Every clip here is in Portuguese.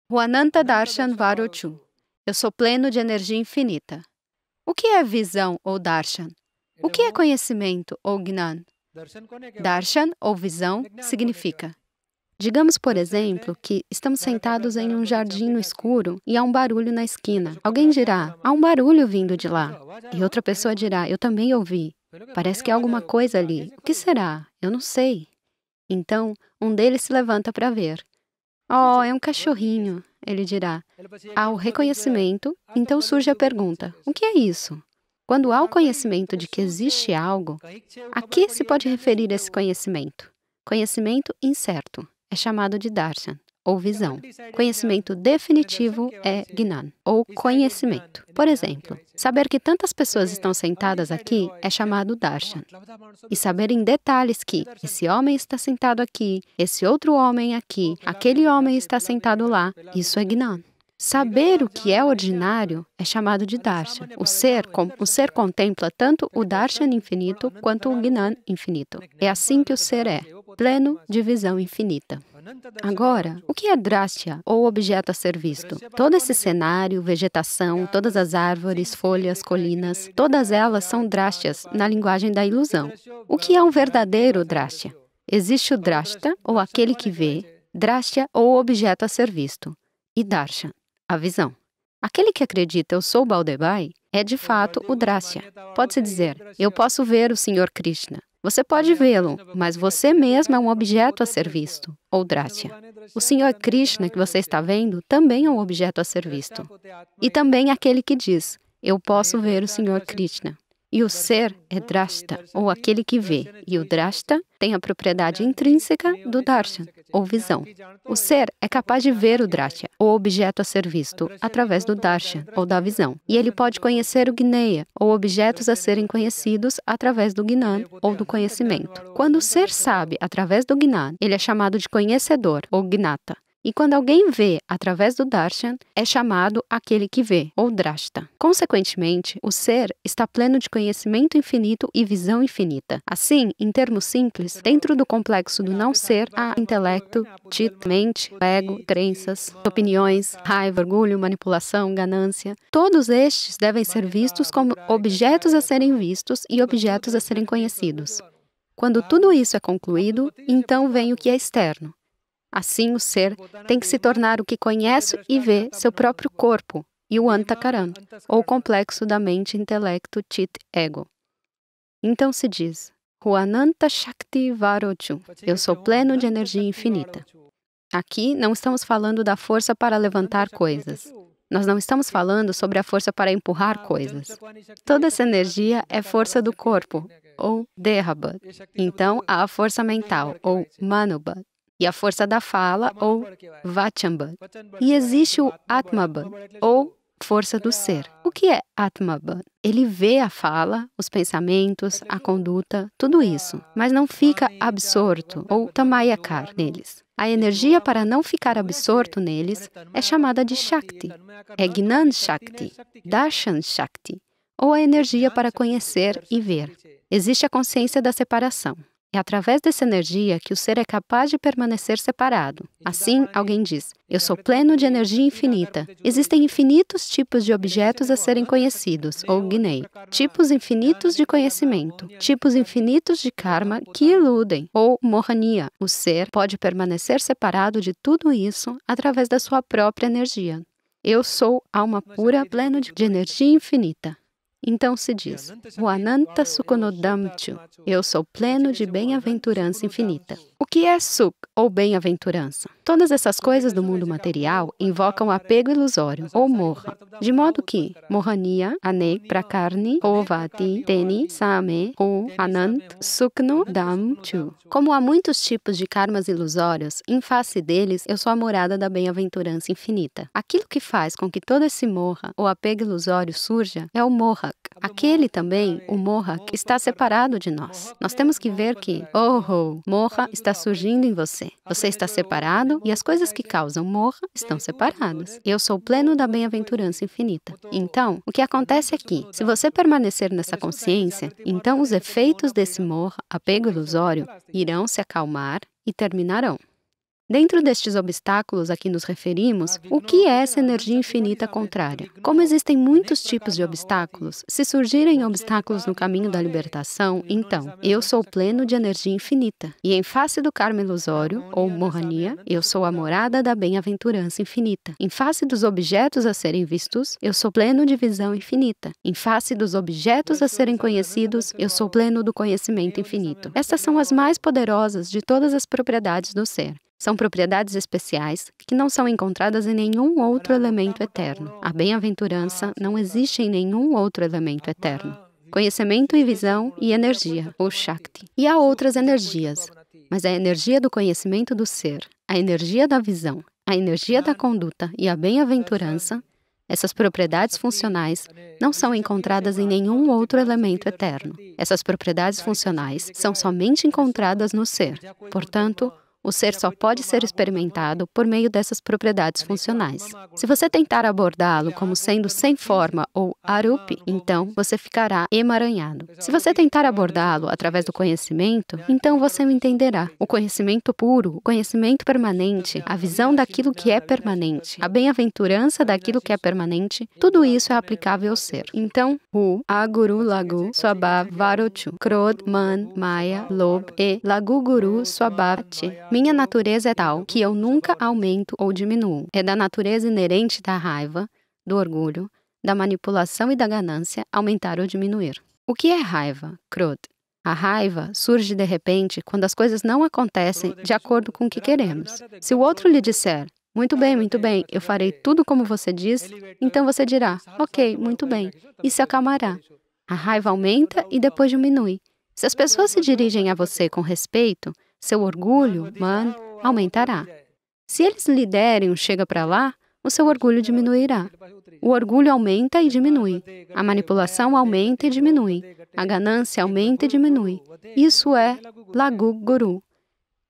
O Ananta Darshan Varochu. Eu sou pleno de energia infinita. O que é visão ou darshan? O que é conhecimento ou gnan? Darshan ou visão significa: digamos, por exemplo, que estamos sentados em um jardim no escuro e há um barulho na esquina. Alguém dirá, há um barulho vindo de lá. E outra pessoa dirá, eu também ouvi. Parece que há alguma coisa ali. O que será? Eu não sei. Então, um deles se levanta para ver. Oh, é um cachorrinho, ele dirá. Há o reconhecimento, então surge a pergunta, o que é isso? Quando há o conhecimento de que existe algo, a que se pode referir esse conhecimento? Conhecimento incerto é chamado de darshan, ou visão. Conhecimento definitivo é gnan, ou conhecimento. Por exemplo, saber que tantas pessoas estão sentadas aqui é chamado darshan. E saber em detalhes que esse homem está sentado aqui, esse outro homem aqui, aquele homem está sentado lá, isso é gnan. Saber o que é ordinário é chamado de darshan. O ser contempla tanto o darshan infinito quanto o gnan infinito. É assim que o ser é, pleno de visão infinita. Agora, o que é drashya, ou objeto a ser visto? Todo esse cenário, vegetação, todas as árvores, folhas, colinas, todas elas são drashyas na linguagem da ilusão. O que é um verdadeiro drashya? Existe o drashta, ou aquele que vê, drashya, ou objeto a ser visto, e darshan, a visão. Aquele que acredita eu sou Baldebai é de fato o drashya. Pode-se dizer, eu posso ver o Senhor Krishna. Você pode vê-lo, mas você mesmo é um objeto a ser visto, ou drashya. O Senhor Krishna que você está vendo também é um objeto a ser visto. E também aquele que diz, eu posso ver o Senhor Krishna. E o ser é drashta, ou aquele que vê, e o drashta tem a propriedade intrínseca do darshan, ou visão. O ser é capaz de ver o drashya, ou objeto a ser visto, através do darshan, ou da visão. E ele pode conhecer o gneya, ou objetos a serem conhecidos, através do gnan, ou do conhecimento. Quando o ser sabe através do gnan, ele é chamado de conhecedor, ou gnata. E quando alguém vê através do darshan, é chamado aquele que vê, ou drashta. Consequentemente, o ser está pleno de conhecimento infinito e visão infinita. Assim, em termos simples, dentro do complexo do não-ser, há intelecto, chit, mente, ego, crenças, opiniões, raiva, orgulho, manipulação, ganância. Todos estes devem ser vistos como objetos a serem vistos e objetos a serem conhecidos. Quando tudo isso é concluído, então vem o que é externo. Assim, o ser tem que se tornar o que conhece e vê seu próprio corpo, e o antakaran, ou complexo da mente, intelecto, chit, ego. Então se diz, o Ananta Shakti Varochu, eu sou pleno de energia infinita. Aqui não estamos falando da força para levantar coisas. Nós não estamos falando sobre a força para empurrar coisas. Toda essa energia é força do corpo, ou Dehabad. Então, há a força mental, ou Manobad. E a força da fala, ou Vachambad. E existe o Atmabad, ou força do ser. O que é Atmabad? Ele vê a fala, os pensamentos, a conduta, tudo isso, mas não fica absorto, ou tamayakar neles. A energia para não ficar absorto neles é chamada de Shakti. É Gnan Shakti, Darshan Shakti, ou a energia para conhecer e ver. Existe a consciência da separação. É através dessa energia que o ser é capaz de permanecer separado. Assim, alguém diz, eu sou pleno de energia infinita. Existem infinitos tipos de objetos a serem conhecidos, ou gnei. Tipos infinitos de conhecimento. Tipos infinitos de karma que iludem, ou mohaniya. O ser pode permanecer separado de tudo isso através da sua própria energia. Eu sou alma pura, pleno de energia infinita. Então se diz, o Ananta Sukonodamchu, eu sou pleno de bem-aventurança infinita. O que é Sukh, ou bem-aventurança? Todas essas coisas do mundo material invocam apego ilusório, ou moha, de modo que Mohaniya, Anek, Prakarni, Ovati, Teni, Same, Hu, Anant, Sukno, Damchu. Como há muitos tipos de karmas ilusórios, em face deles eu sou a morada da bem-aventurança infinita. Aquilo que faz com que todo esse moha, ou apego ilusório, surja é o moha. Aquele também, o moha, está separado de nós. Nós temos que ver que, moha está surgindo em você. Você está separado e as coisas que causam moha estão separadas. Eu sou pleno da bem-aventurança infinita. Então, o que acontece aqui? Se você permanecer nessa consciência, então os efeitos desse moha, apego ilusório, irão se acalmar e terminarão. Dentro destes obstáculos a que nos referimos, o que é essa energia infinita contrária? Como existem muitos tipos de obstáculos, se surgirem obstáculos no caminho da libertação, então, eu sou pleno de energia infinita. E em face do karma ilusório, ou Mohaniya, eu sou a morada da bem-aventurança infinita. Em face dos objetos a serem vistos, eu sou pleno de visão infinita. Em face dos objetos a serem conhecidos, eu sou pleno do conhecimento infinito. Estas são as mais poderosas de todas as propriedades do ser. São propriedades especiais que não são encontradas em nenhum outro elemento eterno. A bem-aventurança não existe em nenhum outro elemento eterno. Conhecimento e visão e energia, ou Shakti. E há outras energias, mas a energia do conhecimento do ser, a energia da visão, a energia da conduta e a bem-aventurança, essas propriedades funcionais não são encontradas em nenhum outro elemento eterno. Essas propriedades funcionais são somente encontradas no ser. Portanto, o ser só pode ser experimentado por meio dessas propriedades funcionais. Se você tentar abordá-lo como sendo sem forma ou arupi, então você ficará emaranhado. Se você tentar abordá-lo através do conhecimento, então você o entenderá. O conhecimento puro, o conhecimento permanente, a visão daquilo que é permanente, a bem-aventurança daquilo que é permanente, tudo isso é aplicável ao ser. Então, Hu, Aguru Lagu, Swabhav Varochu, Krodh, Man, Maya, Lobh e Lagu Guru Swabhav Che. Minha natureza é tal que eu nunca aumento ou diminuo. É da natureza inerente da raiva, do orgulho, da manipulação e da ganância aumentar ou diminuir. O que é raiva? Krodh. A raiva surge de repente quando as coisas não acontecem de acordo com o que queremos. Se o outro lhe disser, muito bem, eu farei tudo como você diz, então você dirá, ok, muito bem, e se acalmará. A raiva aumenta e depois diminui. Se as pessoas se dirigem a você com respeito, seu orgulho, man, aumentará. Se eles lhe derem um chega para lá, o seu orgulho diminuirá. O orgulho aumenta e diminui. A manipulação aumenta e diminui. A ganância aumenta e diminui. Isso é Lagu Guru.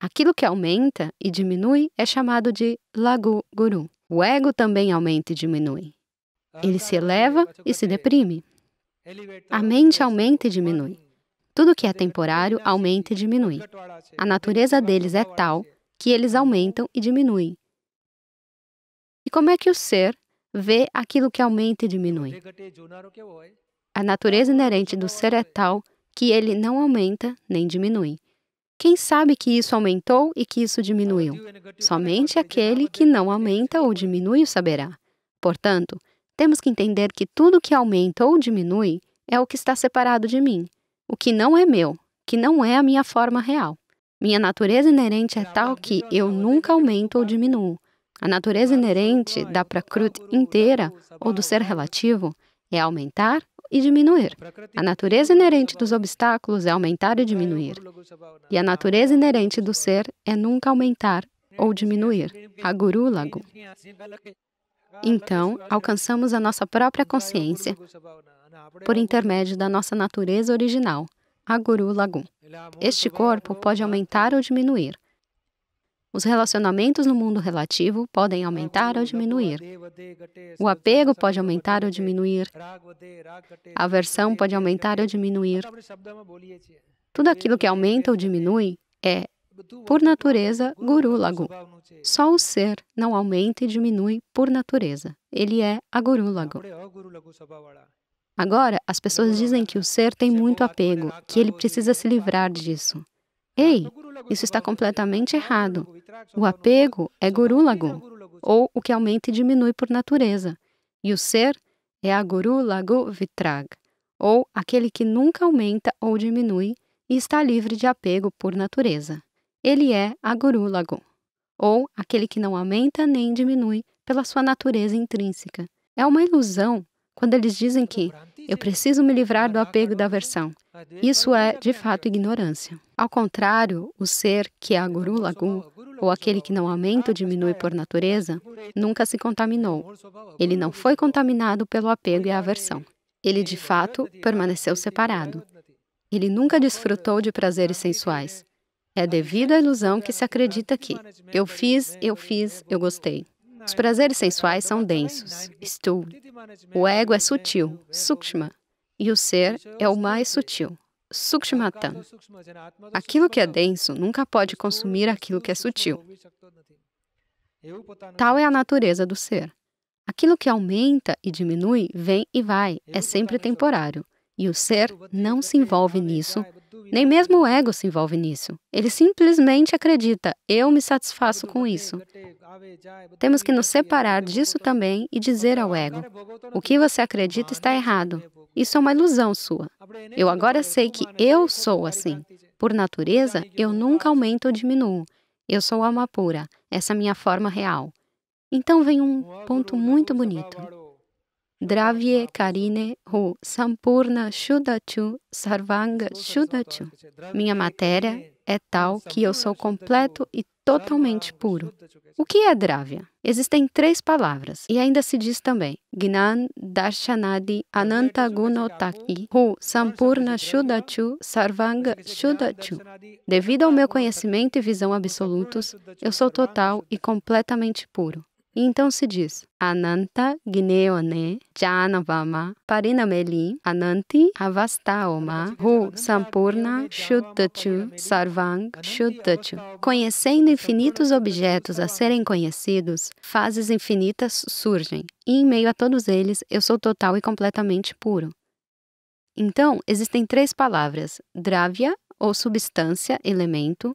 Aquilo que aumenta e diminui é chamado de Lagu Guru. O ego também aumenta e diminui. Ele se eleva e se deprime. A mente aumenta e diminui. Tudo que é temporário aumenta e diminui. A natureza deles é tal que eles aumentam e diminuem. E como é que o ser vê aquilo que aumenta e diminui? A natureza inerente do ser é tal que ele não aumenta nem diminui. Quem sabe que isso aumentou e que isso diminuiu? Somente aquele que não aumenta ou diminui o saberá. Portanto, temos que entender que tudo que aumenta ou diminui é o que está separado de mim. O que não é meu, que não é a minha forma real. Minha natureza inerente é tal que eu nunca aumento ou diminuo. A natureza inerente da Prakriti inteira, ou do ser relativo, é aumentar e diminuir. A natureza inerente dos obstáculos é aumentar e diminuir. E a natureza inerente do ser é nunca aumentar ou diminuir. Aguru Lagu. Então, alcançamos a nossa própria consciência por intermédio da nossa natureza original, Aguru Lagu. Este corpo pode aumentar ou diminuir. Os relacionamentos no mundo relativo podem aumentar ou diminuir. O apego pode aumentar ou diminuir. A aversão pode aumentar ou diminuir. Tudo aquilo que aumenta ou diminui é, por natureza, Guru Lagu. Só o ser não aumenta e diminui por natureza. Ele é Aguru Lagu. Agora, as pessoas dizem que o ser tem muito apego, que ele precisa se livrar disso. Ei, isso está completamente errado. O apego é Guru Lagu, ou o que aumenta e diminui por natureza. E o ser é a Guru Lagu Vitrag, ou aquele que nunca aumenta ou diminui e está livre de apego por natureza. Ele é a Guru Lagu, ou aquele que não aumenta nem diminui pela sua natureza intrínseca. É uma ilusão quando eles dizem que eu preciso me livrar do apego e da aversão. Isso é, de fato, ignorância. Ao contrário, o ser, que é a Guru Lagu, ou aquele que não aumenta ou diminui por natureza, nunca se contaminou. Ele não foi contaminado pelo apego e a aversão. Ele, de fato, permaneceu separado. Ele nunca desfrutou de prazeres sensuais. É devido à ilusão que se acredita que eu fiz, eu gostei. Os prazeres sensuais são densos, sthula. O ego é sutil, sukshma, e o ser é o mais sutil, Sukshmatam. Aquilo que é denso nunca pode consumir aquilo que é sutil. Tal é a natureza do ser. Aquilo que aumenta e diminui, vem e vai, é sempre temporário. E o ser não se envolve nisso, nem mesmo o ego se envolve nisso. Ele simplesmente acredita, eu me satisfaço com isso. Temos que nos separar disso também e dizer ao ego, o que você acredita está errado. Isso é uma ilusão sua. Eu agora sei que eu sou assim. Por natureza, eu nunca aumento ou diminuo. Eu sou alma pura, essa é a minha forma real. Então vem um ponto muito bonito. Dravye karine hu sampurna shuddhachu sarvanga shuddhachu. Minha matéria é tal que eu sou completo e totalmente puro. O que é Dravya? Existem 3 palavras, e ainda se diz também Gnan Darshanadi Ananta Gunotaki Hu Sampurna Shuddhachu Sarvanga Shuddhachu. Devido ao meu conhecimento e visão absolutos, eu sou total e completamente puro. E então se diz, Ananta Gneone Janavama Parinameli Ananti Avastaoma Hu Sampurna Shuddhachu Sarvang Shuddhachu. Conhecendo infinitos objetos a serem conhecidos, fases infinitas surgem, e em meio a todos eles eu sou total e completamente puro. Então, existem 3 palavras, Dravya, ou substância, elemento,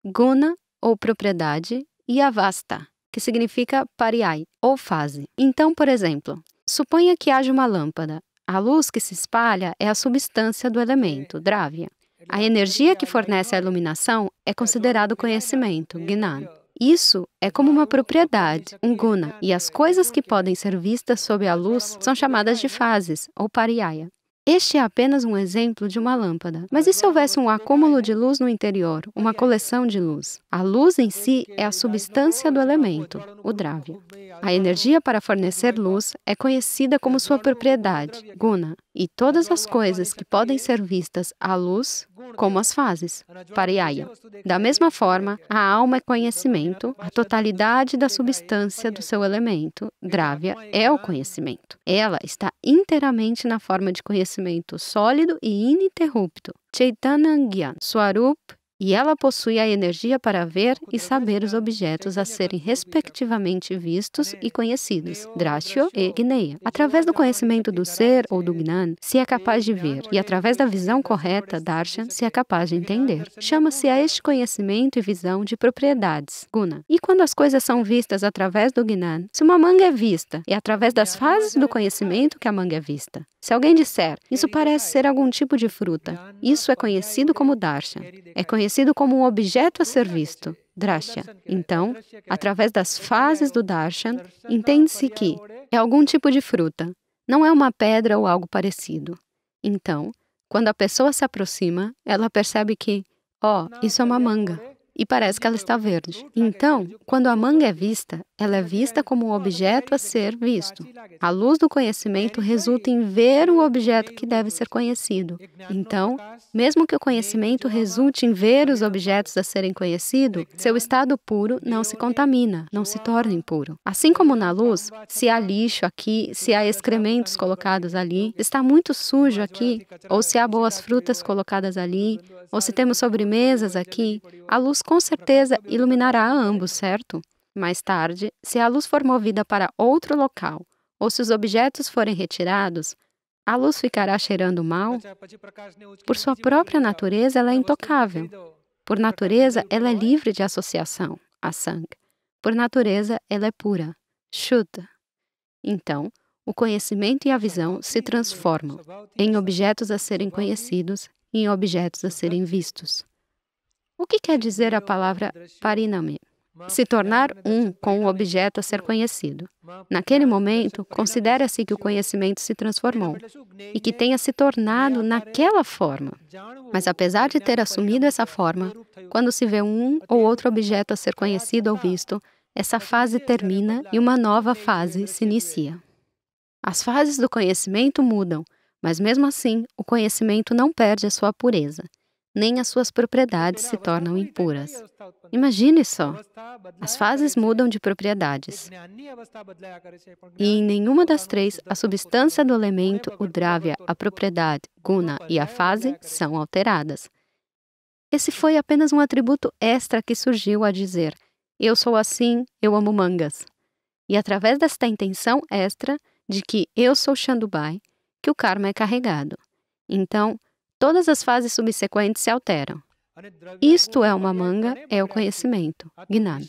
Guna, ou propriedade, e Avasta, que significa pariyai, ou fase. Então, por exemplo, suponha que haja uma lâmpada. A luz que se espalha é a substância do elemento, Dravya. A energia que fornece a iluminação é considerado conhecimento, Gnan. Isso é como uma propriedade, um guna, e as coisas que podem ser vistas sob a luz são chamadas de fases, ou pariyaya. Este é apenas um exemplo de uma lâmpada. Mas e se houvesse um acúmulo de luz no interior, uma coleção de luz? A luz em si é a substância do elemento, o Dravya. A energia para fornecer luz é conhecida como sua propriedade, guna, e todas as coisas que podem ser vistas à luz, como as fases, pariyaya. Da mesma forma, a alma é conhecimento, a totalidade da substância do seu elemento, Dravya, é o conhecimento. Ela está inteiramente na forma de conhecimento sólido e ininterrupto, Chaitanya Gyan, Swarup, e ela possui a energia para ver e saber os objetos a serem respectivamente vistos e conhecidos, Drashya e Gneya. Através do conhecimento do ser ou do Gnan, se é capaz de ver, e através da visão correta, Darshan, se é capaz de entender. Chama-se a este conhecimento e visão de propriedades, Guna. E quando as coisas são vistas através do Gnan, se uma manga é vista, é através das fases do conhecimento que a manga é vista. Se alguém disser, isso parece ser algum tipo de fruta, isso é conhecido como Darshan. É conhecido como um objeto a ser visto, Drashya. Então, através das fases do Darshan, entende-se que é algum tipo de fruta, não é uma pedra ou algo parecido. Então, quando a pessoa se aproxima, ela percebe que, isso é uma manga. E parece que ela está verde. Então, quando a manga é vista, ela é vista como um objeto a ser visto. A luz do conhecimento resulta em ver o objeto que deve ser conhecido. Então, mesmo que o conhecimento resulte em ver os objetos a serem conhecidos, seu estado puro não se contamina, não se torna impuro. Assim como na luz, se há lixo aqui, se há excrementos colocados ali, está muito sujo aqui, ou se há boas frutas colocadas ali, ou se temos sobremesas aqui, a luz com certeza iluminará ambos, certo? Mais tarde, se a luz for movida para outro local, ou se os objetos forem retirados, a luz ficará cheirando mal? Por sua própria natureza, ela é intocável. Por natureza, ela é livre de associação, asang. Por natureza, ela é pura, shuddha. Então, o conhecimento e a visão se transformam em objetos a serem conhecidos e em objetos a serem vistos. O que quer dizer a palavra pariname? Se tornar um com o objeto a ser conhecido. Naquele momento, considera-se que o conhecimento se transformou e que tenha se tornado naquela forma. Mas apesar de ter assumido essa forma, quando se vê um ou outro objeto a ser conhecido ou visto, essa fase termina e uma nova fase se inicia. As fases do conhecimento mudam, mas mesmo assim, o conhecimento não perde a sua pureza. nem as suas propriedades se tornam impuras. Imagine só, as fases mudam de propriedades. E em nenhuma das três, a substância do elemento, o Dravya, a propriedade, Guna e a fase são alteradas. Esse foi apenas um atributo extra que surgiu a dizer: eu sou assim, eu amo mangas. E através desta intenção extra de que eu sou Chandubai, que o karma é carregado. Então, todas as fases subsequentes se alteram. Isto é uma manga, é o conhecimento, Gnan.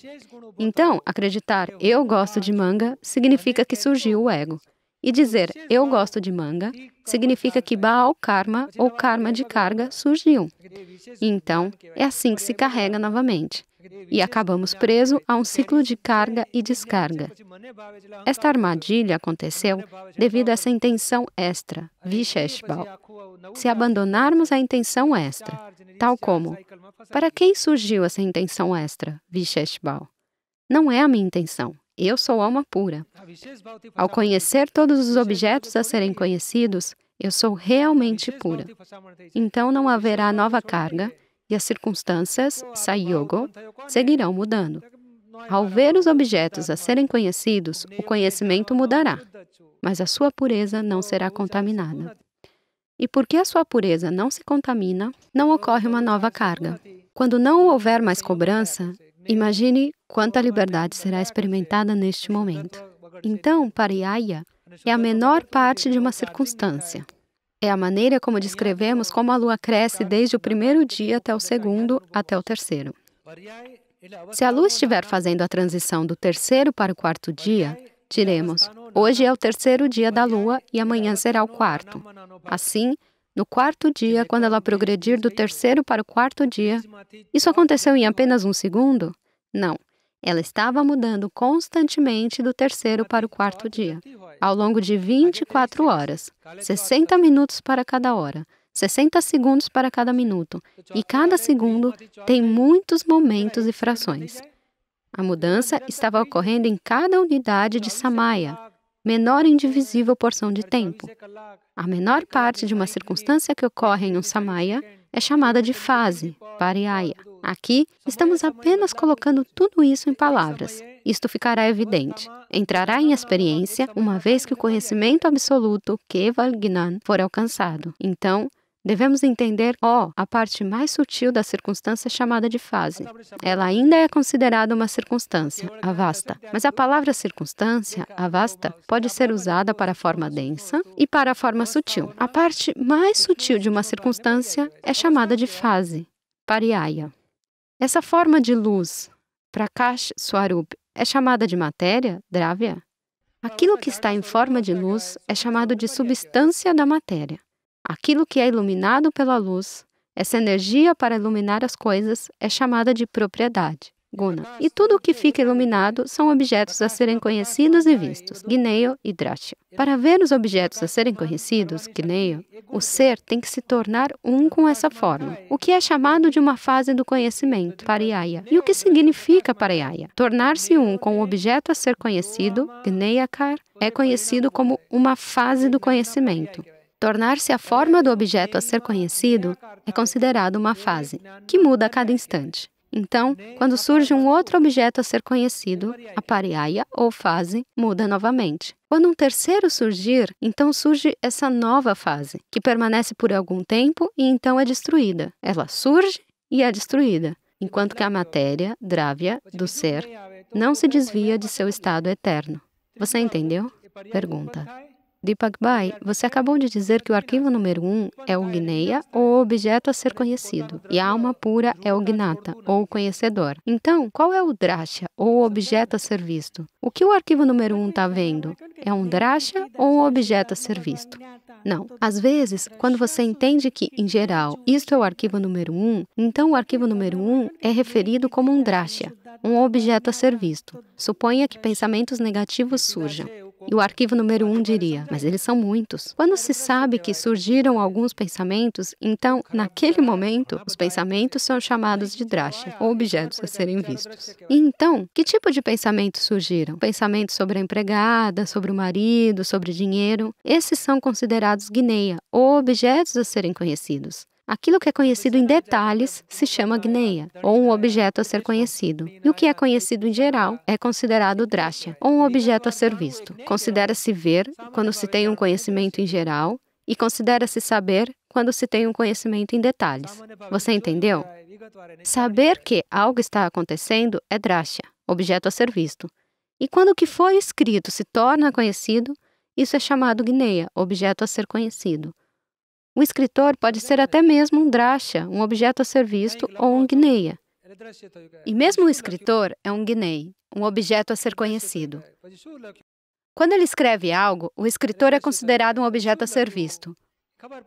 Então, acreditar eu gosto de manga significa que surgiu o ego. E dizer eu gosto de manga significa que Baal Karma ou karma de carga surgiu. Então, é assim que se carrega novamente. E acabamos presos a um ciclo de carga e descarga. Esta armadilha aconteceu devido a essa intenção extra, Visheshbal. Se abandonarmos a intenção extra, tal como, para quem surgiu essa intenção extra, Visheshbal? Não é a minha intenção. Eu sou alma pura. Ao conhecer todos os objetos a serem conhecidos, eu sou realmente pura. Então não haverá nova carga e as circunstâncias, Sayogo, seguirão mudando. Ao ver os objetos a serem conhecidos, o conhecimento mudará, mas a sua pureza não será contaminada. E porque a sua pureza não se contamina, não ocorre uma nova carga. Quando não houver mais cobrança, imagine quanta liberdade será experimentada neste momento. Então, Pariyaya é a menor parte de uma circunstância. É a maneira como descrevemos como a lua cresce desde o primeiro dia até o segundo, até o terceiro. Se a lua estiver fazendo a transição do terceiro para o quarto dia, diremos, hoje é o terceiro dia da lua e amanhã será o quarto. Assim, no quarto dia, quando ela progredir do terceiro para o quarto dia, isso aconteceu em apenas um segundo? Não. Ela estava mudando constantemente do terceiro para o quarto dia, ao longo de 24 horas, 60 minutos para cada hora, 60 segundos para cada minuto, e cada segundo tem muitos momentos e frações. A mudança estava ocorrendo em cada unidade de Samaya, menor indivisível porção de tempo. A menor parte de uma circunstância que ocorre em um Samaya é chamada de fase, Pariyaya. Aqui, estamos apenas colocando tudo isso em palavras. Isto ficará evidente. Entrará em experiência uma vez que o conhecimento absoluto, Keval Gnan, for alcançado. Então, devemos entender, a parte mais sutil da circunstância chamada de fase. Ela ainda é considerada uma circunstância, avasta. Mas a palavra circunstância, avasta, pode ser usada para a forma densa e para a forma sutil. A parte mais sutil de uma circunstância é chamada de fase, Pariyaya. Essa forma de luz, Prakash Swarup, é chamada de matéria, Dravya? Aquilo que está em forma de luz é chamado de substância da matéria. Aquilo que é iluminado pela luz, essa energia para iluminar as coisas, é chamada de propriedade, Guna. E tudo o que fica iluminado são objetos a serem conhecidos e vistos, Gneyo e Drashya. Para ver os objetos a serem conhecidos, Gneyo, o ser tem que se tornar um com essa forma, o que é chamado de uma fase do conhecimento, Pariyaya. E o que significa Pariyaya? Tornar-se um com o objeto a ser conhecido, Gneyakar, é conhecido como uma fase do conhecimento. Tornar-se a forma do objeto a ser conhecido é considerado uma fase, que muda a cada instante. Então, quando surge um outro objeto a ser conhecido, a Pariyaya, ou fase, muda novamente. Quando um terceiro surgir, então surge essa nova fase, que permanece por algum tempo e então é destruída. Ela surge e é destruída, enquanto que a matéria, Dravya, do ser, não se desvia de seu estado eterno. Você entendeu? Pergunta. Deepak Bhai, você acabou de dizer que o arquivo número 1 é o Gneya, ou objeto a ser conhecido, e a alma pura é o Gnata, ou o conhecedor. Então, qual é o Drashya, ou o objeto a ser visto? O que o arquivo número 1 está vendo? É um Drashya ou um objeto a ser visto? Não. Às vezes, quando você entende que, em geral, isto é o arquivo número 1, então o arquivo número 1 é referido como um Drashya, um objeto a ser visto. Suponha que pensamentos negativos surjam. E o arquivo número 1 diria, mas eles são muitos. Quando se sabe que surgiram alguns pensamentos, então, naquele momento, os pensamentos são chamados de Drashya, ou objetos a serem vistos. E então, que tipo de pensamentos surgiram? Pensamentos sobre a empregada, sobre o marido, sobre dinheiro. Esses são considerados Gneya, ou objetos a serem conhecidos. Aquilo que é conhecido em detalhes se chama Gneya, ou um objeto a ser conhecido. E o que é conhecido em geral é considerado Drashya, ou um objeto a ser visto. Considera-se ver quando se tem um conhecimento em geral e considera-se saber quando se tem um conhecimento em detalhes. Você entendeu? Saber que algo está acontecendo é Drashya, objeto a ser visto. E quando o que foi escrito se torna conhecido, isso é chamado Gneya, objeto a ser conhecido. O escritor pode ser até mesmo um Drashya, um objeto a ser visto, ou um Gneya. E mesmo o escritor é um Gnei, um objeto a ser conhecido. Quando ele escreve algo, o escritor é considerado um objeto a ser visto.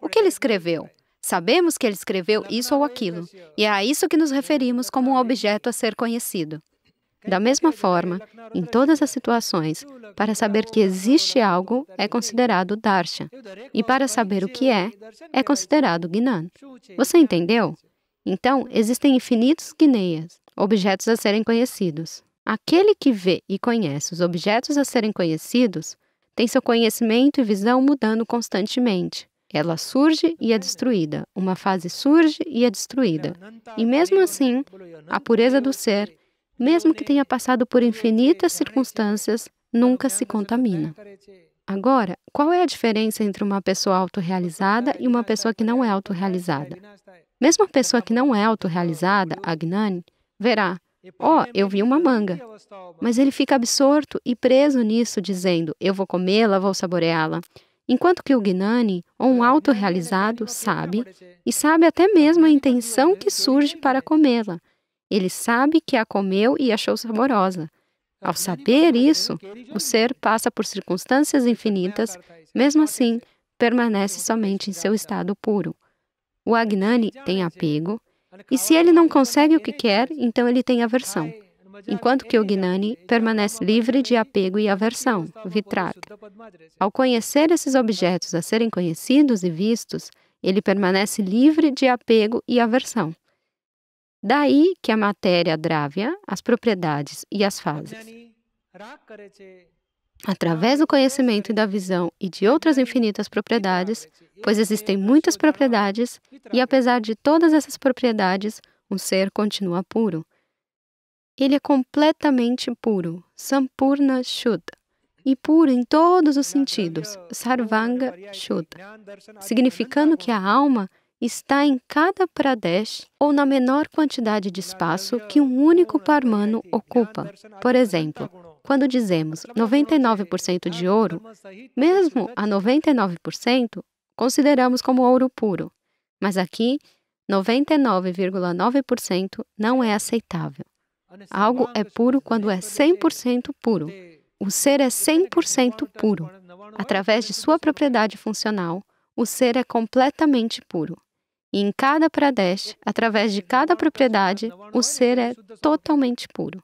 O que ele escreveu? Sabemos que ele escreveu isso ou aquilo, e é a isso que nos referimos como um objeto a ser conhecido. Da mesma forma, em todas as situações, para saber que existe algo é considerado Darshan, e para saber o que é considerado Gnan. Você entendeu? Então, existem infinitos Gneyas, objetos a serem conhecidos. Aquele que vê e conhece os objetos a serem conhecidos tem seu conhecimento e visão mudando constantemente. Ela surge e é destruída, uma fase surge e é destruída. E mesmo assim, a pureza do ser, mesmo que tenha passado por infinitas circunstâncias, nunca se contamina. Agora, qual é a diferença entre uma pessoa autorrealizada e uma pessoa que não é autorrealizada? Mesmo a pessoa que não é autorrealizada, a Gnani, verá, eu vi uma manga. Mas ele fica absorto e preso nisso, dizendo, eu vou comê-la, vou saboreá-la. Enquanto que o Gnani, ou um autorrealizado, sabe, e sabe até mesmo a intenção que surge para comê-la. Ele sabe que a comeu e achou saborosa. Ao saber isso, o ser passa por circunstâncias infinitas, mesmo assim, permanece somente em seu estado puro. O Agnani tem apego, e se ele não consegue o que quer, então ele tem aversão. Enquanto que o Gnani permanece livre de apego e aversão, vitraga. Ao conhecer esses objetos a serem conhecidos e vistos, ele permanece livre de apego e aversão. Daí que a matéria Dravya, as propriedades e as fases. Através do conhecimento e da visão e de outras infinitas propriedades, pois existem muitas propriedades, e apesar de todas essas propriedades, o ser continua puro. Ele é completamente puro, Sampurna Shuddha, e puro em todos os sentidos, Sarvanga Shuddha, significando que a alma está em cada pradesh ou na menor quantidade de espaço que um único parmano ocupa. Por exemplo, quando dizemos 99% de ouro, mesmo a 99% consideramos como ouro puro, mas aqui 99,9% não é aceitável. Algo é puro quando é 100% puro. O ser é 100% puro. Através de sua propriedade funcional, o ser é completamente puro. E em cada pradesh, através de cada propriedade, o ser é totalmente puro.